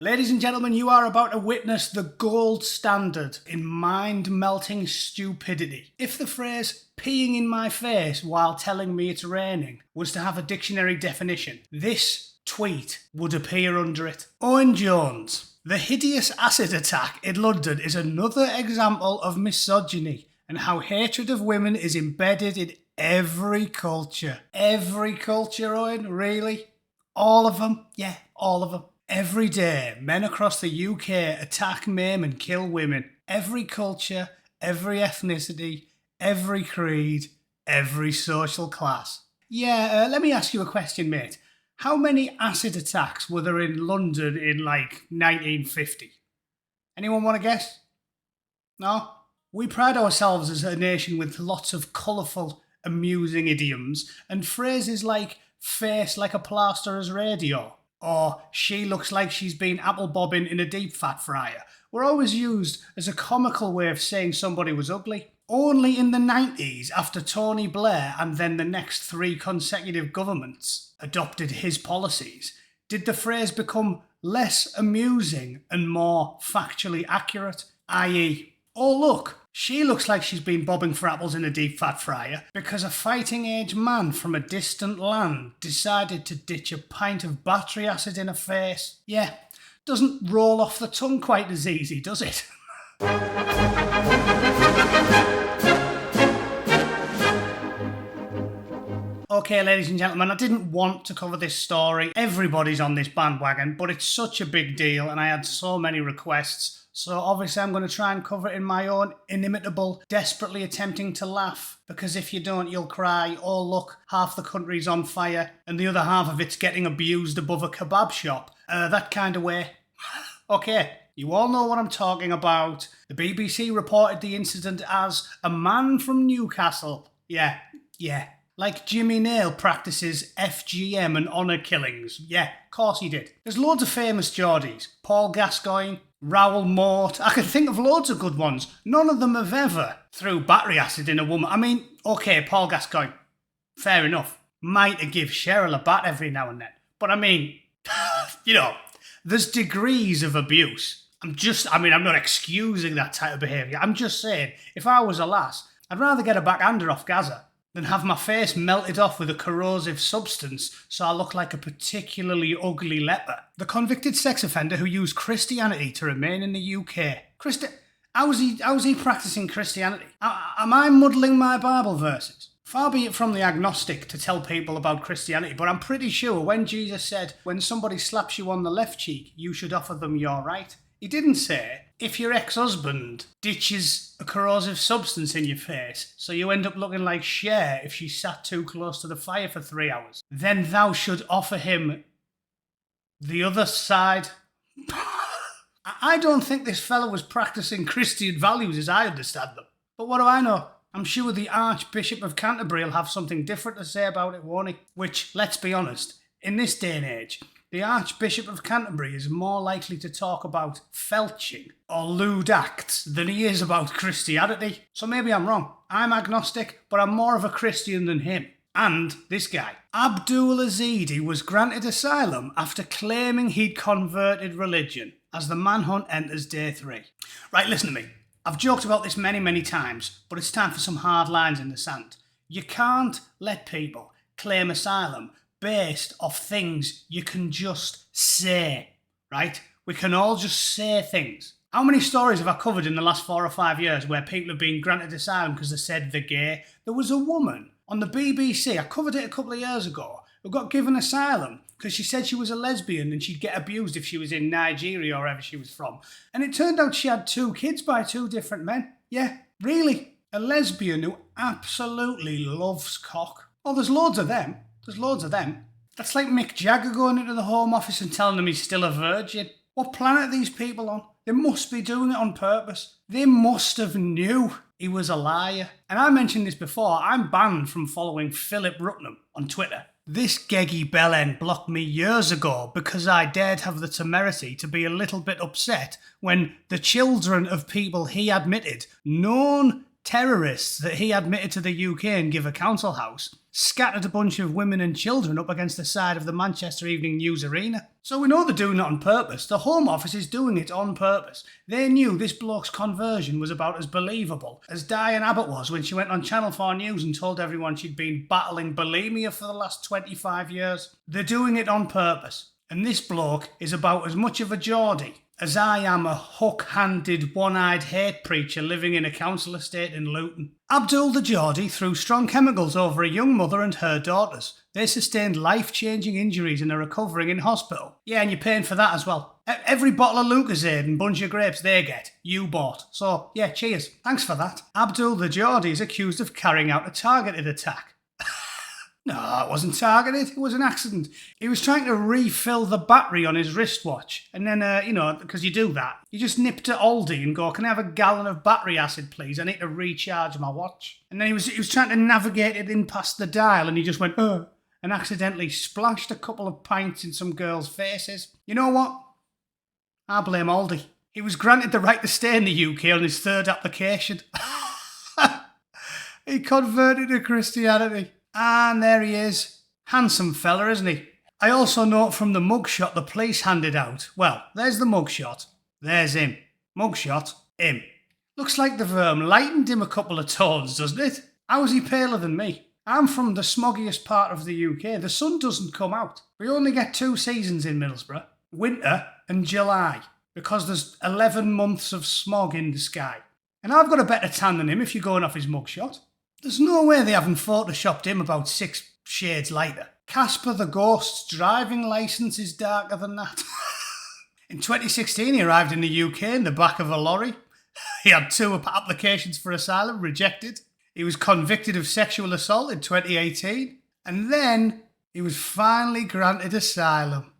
Ladies and gentlemen, you are about to witness the gold standard in mind-melting stupidity. If the phrase peeing in my face while telling me it's raining was to have a dictionary definition, this tweet would appear under it. Owen Jones. The hideous acid attack in London is another example of misogyny and how hatred of women is embedded in every culture. Every culture, Owen? Really? All of them? Yeah, all of them. Every day, men across the UK attack, maim and kill women. Every culture, every ethnicity, every creed, every social class. Yeah, let me ask you a question, mate. How many acid attacks were there in London in, 1950? Anyone want to guess? No? We pride ourselves as a nation with lots of colourful, amusing idioms and phrases like face like a plasterer's radio, or she looks like she's been apple bobbing in a deep fat fryer. Were always used as a comical way of saying somebody was ugly. Only in the 90s, after Tony Blair and then the next 3 consecutive governments adopted his policies, did the phrase become less amusing and more factually accurate, i.e., oh look, she looks like she's been bobbing for apples in a deep fat fryer because a fighting age man from a distant land decided to ditch a pint of battery acid in her face. Yeah, doesn't roll off the tongue quite as easy, does it? Okay, ladies and gentlemen, I didn't want to cover this story. Everybody's on this bandwagon, but it's such a big deal and I had so many requests. So obviously I'm going to try and cover it in my own inimitable, desperately attempting to laugh. Because if you don't, you'll cry, oh look, half the country's on fire and the other half of it's getting abused above a kebab shop. That kind of way. Okay, you all know what I'm talking about. The BBC reported the incident as a man from Newcastle. Yeah. Like Jimmy Nail practices FGM and honour killings. Yeah, of course he did. There's loads of famous Geordies. Paul Gascoigne, Raoul Mort. I can think of loads of good ones. None of them have ever threw battery acid in a woman. I mean, okay, Paul Gascoigne, fair enough. Might have give Cheryl a bat every now and then. But I mean, there's degrees of abuse. I'm not excusing that type of behaviour. I'm just saying, if I was a lass, I'd rather get a backhander off Gaza than have my face melted off with a corrosive substance so I look like a particularly ugly leper. The convicted sex offender who used Christianity to remain in the UK. How's he practising Christianity? Am I muddling my Bible verses? Far be it from the agnostic to tell people about Christianity, but I'm pretty sure when Jesus said, when somebody slaps you on the left cheek, you should offer them your right, he didn't say, if your ex-husband ditches a corrosive substance in your face so you end up looking like Cher if she sat too close to the fire for 3 hours, then thou should offer him the other side. I don't think this fella was practising Christian values as I understand them. But what do I know? I'm sure the Archbishop of Canterbury will have something different to say about it, won't he? Which, let's be honest, in this day and age, the Archbishop of Canterbury is more likely to talk about felching or lewd acts than he is about Christianity. So maybe I'm wrong. I'm agnostic, but I'm more of a Christian than him. And this guy. Abdul Azidi was granted asylum after claiming he'd converted religion as the manhunt enters day 3. Right, listen to me. I've joked about this many, many times, but it's time for some hard lines in the sand. You can't let people claim asylum based off things you can just say, right? We can all just say things. How many stories have I covered in the last 4 or 5 years where people have been granted asylum because they said they're gay? There was a woman on the BBC, I covered it a couple of years ago, who got given asylum because she said she was a lesbian and she'd get abused if she was in Nigeria or wherever she was from. And it turned out she had 2 kids by 2 different men. Yeah, really. A lesbian who absolutely loves cock. Oh, there's loads of them. That's like Mick Jagger going into the Home Office and telling them he's still a virgin. What planet are these people on? They must be doing it on purpose. They must have knew he was a liar. And I mentioned this before, I'm banned from following Philip Rutnam on Twitter. This geggy bellend blocked me years ago because I dared have the temerity to be a little bit upset when the children of people he admitted, known terrorists that he admitted to the UK and give a council house scattered a bunch of women and children up against the side of the Manchester Evening News Arena. So we know they're doing it on purpose. The Home Office is doing it on purpose. They knew this bloke's conversion was about as believable as Diane Abbott was when she went on Channel 4 News and told everyone she'd been battling bulimia for the last 25 years. They're doing it on purpose. And this bloke is about as much of a Geordie as I am a hook-handed, one-eyed hate preacher living in a council estate in Luton. Abdul the Geordie threw strong chemicals over a young mother and her daughters. They sustained life-changing injuries and are recovering in hospital. Yeah, and you're paying for that as well. Every bottle of Lucozade and bunch of grapes they get, you bought. So, yeah, cheers. Thanks for that. Abdul the Geordie is accused of carrying out a targeted attack. No, it wasn't targeted. It was an accident. He was trying to refill the battery on his wristwatch. And then, because you do that, you just nip to Aldi and go, can I have a gallon of battery acid, please? I need to recharge my watch. And then he was trying to navigate it in past the dial and he just went, and accidentally splashed a couple of pints in some girls' faces. You know what? I blame Aldi. He was granted the right to stay in the UK on his third application. He converted to Christianity. And there he is. Handsome fella, isn't he? I also note from the mugshot the police handed out. Well, there's the mugshot. There's him. Mugshot, him. Looks like they've lightened him a couple of tones, doesn't it? How is he paler than me? I'm from the smoggiest part of the UK. The sun doesn't come out. We only get 2 seasons in Middlesbrough. Winter and July. Because there's 11 months of smog in the sky. And I've got a better tan than him if you're going off his mugshot. There's no way they haven't photoshopped him about 6 shades lighter. Casper the Ghost's driving licence is darker than that. In 2016, he arrived in the UK in the back of a lorry. He had 2 applications for asylum rejected. He was convicted of sexual assault in 2018. And then he was finally granted asylum.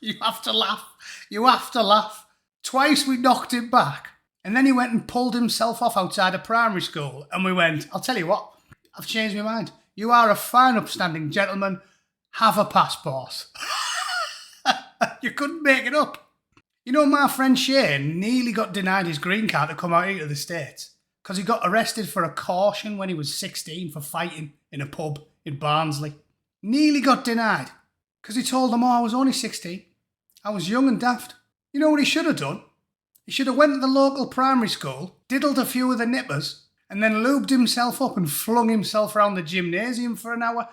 You have to laugh. You have to laugh. Twice we knocked him back. And then he went and pulled himself off outside a primary school. And we went, I'll tell you what, I've changed my mind. You are a fine, upstanding gentleman. Have a passport. You couldn't make it up. You know, my friend Shane nearly got denied his green card to come out here to the States because he got arrested for a caution when he was 16 for fighting in a pub in Barnsley. Nearly got denied because he told them, I was only 16. I was young and daft. You know what he should have done? He should have went to the local primary school, diddled a few of the nippers, and then lubed himself up and flung himself around the gymnasium for an hour.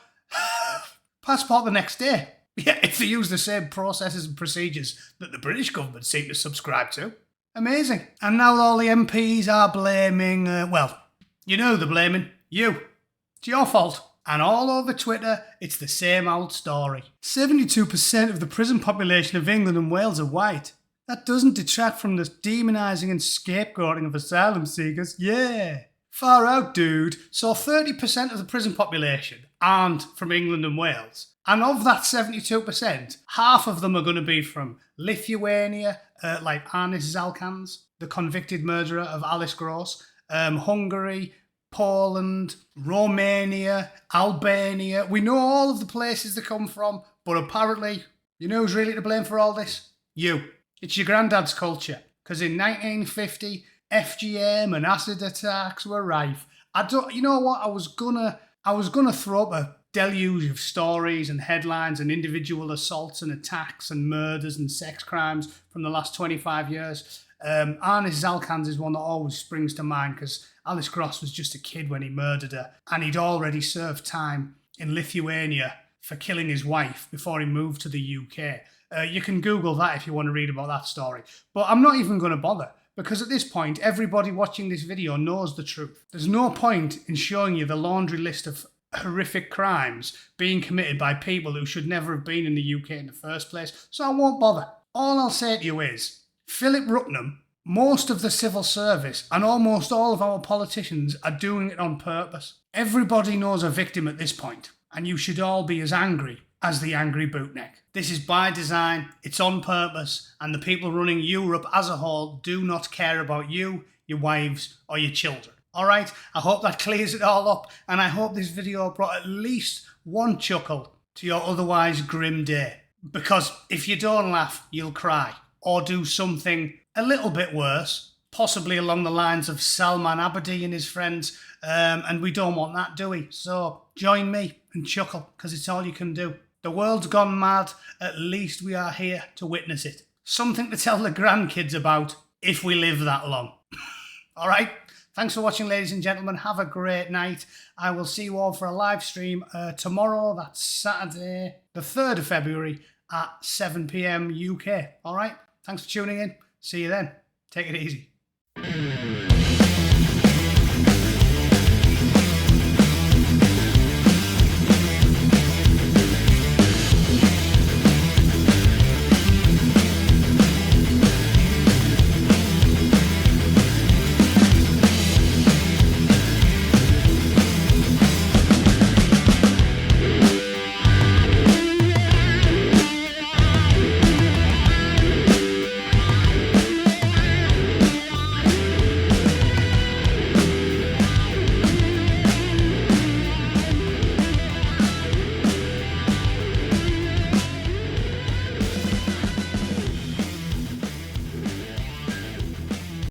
Passport the next day. Yeah, if they use the same processes and procedures that the British government seem to subscribe to. Amazing. And now all the MPs are blaming, you know they're blaming you. It's your fault. And all over Twitter, it's the same old story. 72% of the prison population of England and Wales are white. That doesn't detract from the demonising and scapegoating of asylum seekers. Yeah. Far out, dude. So 30% of the prison population aren't from England and Wales. And of that 72%, half of them are going to be from Lithuania, like Arnis Zalkans, the convicted murderer of Alice Gross, Hungary, Poland, Romania, Albania. We know all of the places they come from, but apparently, you know who's really to blame for all this? You. It's your granddad's culture. Because in 1950, FGM and acid attacks were rife. You know what? I was gonna throw up a deluge of stories and headlines and individual assaults and attacks and murders and sex crimes from the last 25 years. Arnis Zalkans is one that always springs to mind because Alice Gross was just a kid when he murdered her, and he'd already served time in Lithuania for killing his wife before he moved to the UK. You can Google that if you want to read about that story. But I'm not even going to bother, because at this point, everybody watching this video knows the truth. There's no point in showing you the laundry list of horrific crimes being committed by people who should never have been in the UK in the first place, so I won't bother. All I'll say to you is, Philip Rucknam, most of the civil service and almost all of our politicians are doing it on purpose. Everybody knows a victim at this point, and you should all be as angry as the angry Bootneck. This is by design, it's on purpose, and the people running Europe as a whole do not care about you, your wives, or your children. Alright, I hope that clears it all up, and I hope this video brought at least one chuckle to your otherwise grim day. Because if you don't laugh, you'll cry, or do something a little bit worse, possibly along the lines of Salman Abedi and his friends, and we don't want that, do we? So join me and chuckle, because it's all you can do. The world's gone mad, at least we are here to witness it. Something to tell the grandkids about, if we live that long. All right? Thanks for watching, ladies and gentlemen. Have a great night. I will see you all for a live stream tomorrow. That's Saturday, the 3rd of February at 7 p.m. UK. All right? Thanks for tuning in. See you then. Take it easy.